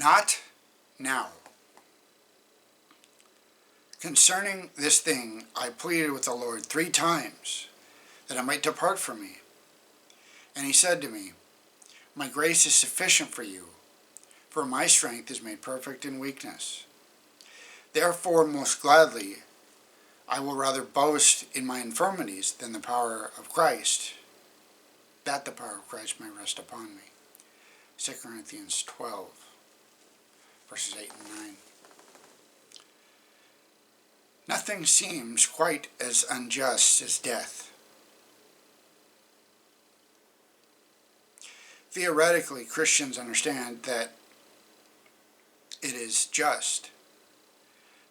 Not now. Concerning this thing I pleaded with the Lord 3 times, that it might depart from me. And he said to me, My grace is sufficient for you, for my strength is made perfect in weakness. Therefore, most gladly, I will rather boast in my infirmities than the power of Christ, that the power of Christ may rest upon me. 2 Corinthians 12, verses 8 and 9. Nothing seems quite as unjust as death. Theoretically, Christians understand that it is just.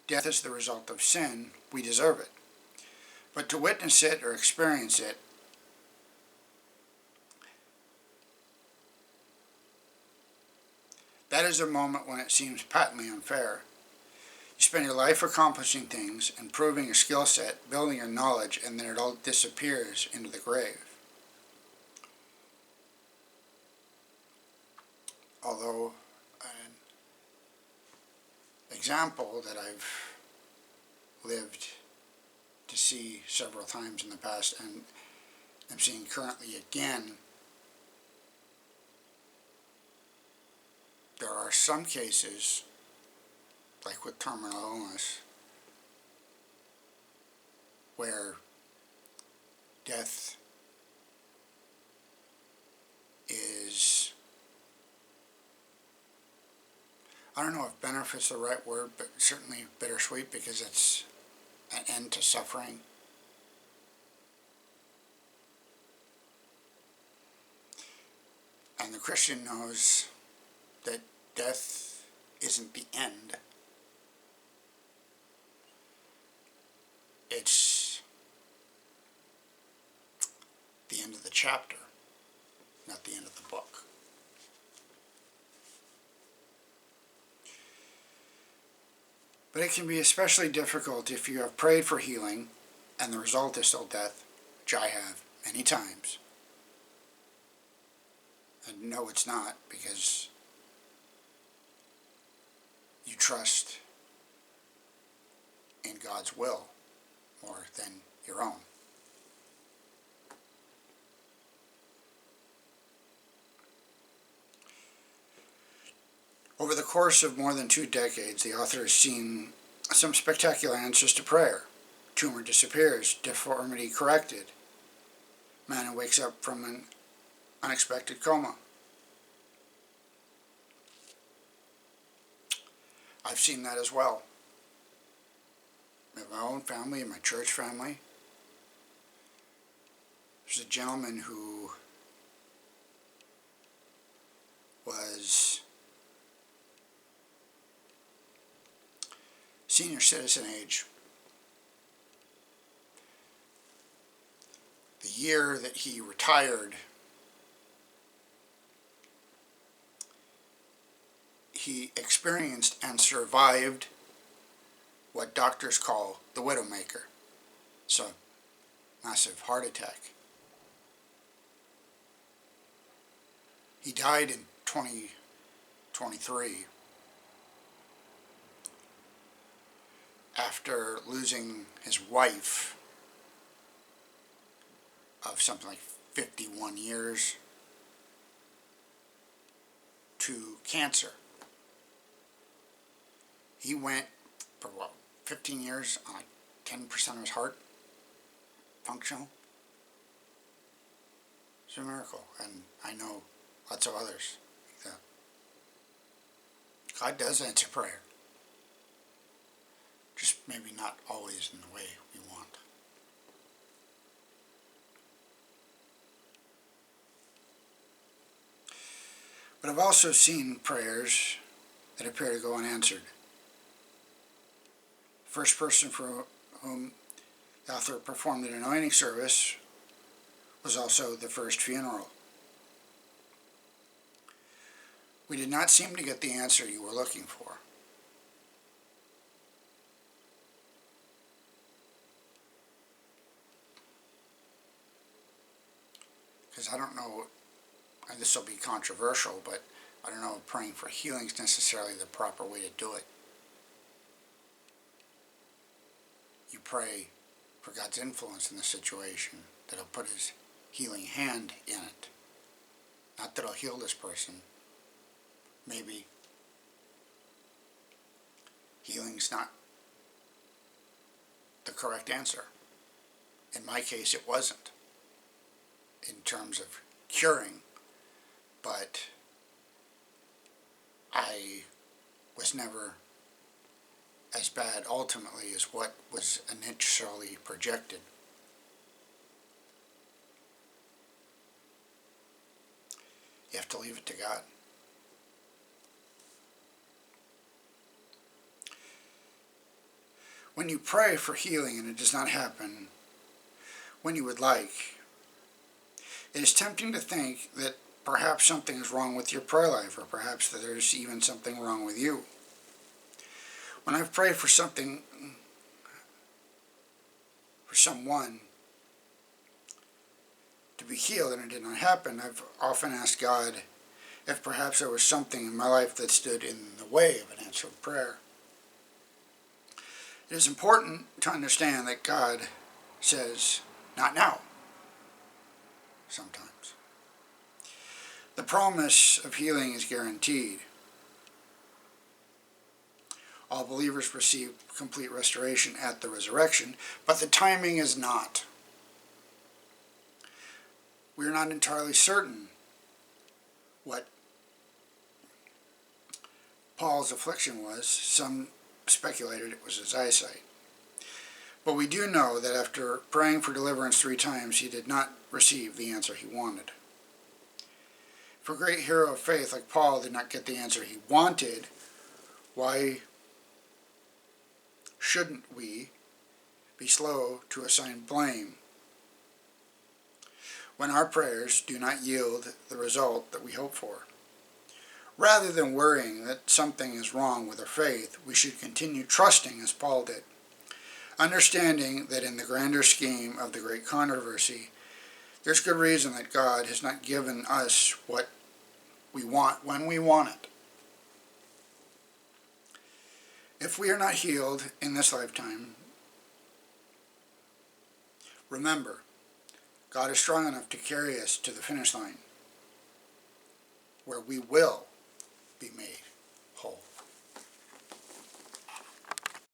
Death is the result of sin. We deserve it. But to witness it or experience it, that is a moment when it seems patently unfair. You spend your life accomplishing things, improving your skill set, building your knowledge, and then it all disappears into the grave. Although, an example that I've lived to see several times in the past, and I'm seeing currently again, there are some cases, like with terminal illness, where death is, I don't know if benefit's the right word, but certainly bittersweet, because it's an end to suffering. And the Christian knows that death isn't the end. It's the end of the chapter, not the end of the book. But it can be especially difficult if you have prayed for healing and the result is still death, which I have many times. And no, it's not, because you trust in God's will more than your own. Over the course of more than 2 decades, the author has seen some spectacular answers to prayer. Tumor disappears, deformity corrected. Man who wakes up from an unexpected coma. I've seen that as well. In my own family, in my church family. There's a gentleman who was senior citizen age. The year that he retired, he experienced and survived what doctors call the widowmaker. So, massive heart attack. He died in 2023 after losing his wife of something like 51 years to cancer. He went for 15 years on like 10% of his heart functional. It's a miracle, and I know lots of others like that. God does answer prayer. Just maybe not always in the way we want. But I've also seen prayers that appear to go unanswered. The first person for whom the author performed an anointing service was also the first funeral. We did not seem to get the answer you were looking for. Because I don't know, and this will be controversial, but I don't know if praying for healing is necessarily the proper way to do it. You pray for God's influence in the situation, that He'll put His healing hand in it. Not that He'll heal this person. Maybe healing's not the correct answer. In my case, it wasn't, in terms of curing, but I was never as bad ultimately as what was initially projected. You have to leave it to God. When you pray for healing and it does not happen when you would like, it is tempting to think that perhaps something is wrong with your prayer life, or perhaps that there's even something wrong with you. When I've prayed for something, for someone to be healed and it did not happen, I've often asked God if perhaps there was something in my life that stood in the way of an answered prayer. It is important to understand that God says, not now, sometimes. The promise of healing is guaranteed. All believers receive complete restoration at the resurrection, but the timing is not. We are not entirely certain what Paul's affliction was. Some speculated it was his eyesight. But we do know that after praying for deliverance 3 times, he did not receive the answer he wanted. If a great hero of faith like Paul did not get the answer he wanted, why shouldn't we be slow to assign blame when our prayers do not yield the result that we hope for? Rather than worrying that something is wrong with our faith, we should continue trusting as Paul did, understanding that in the grander scheme of the great controversy, there's good reason that God has not given us what we want when we want it. If we are not healed in this lifetime, remember, God is strong enough to carry us to the finish line, where we will be made whole.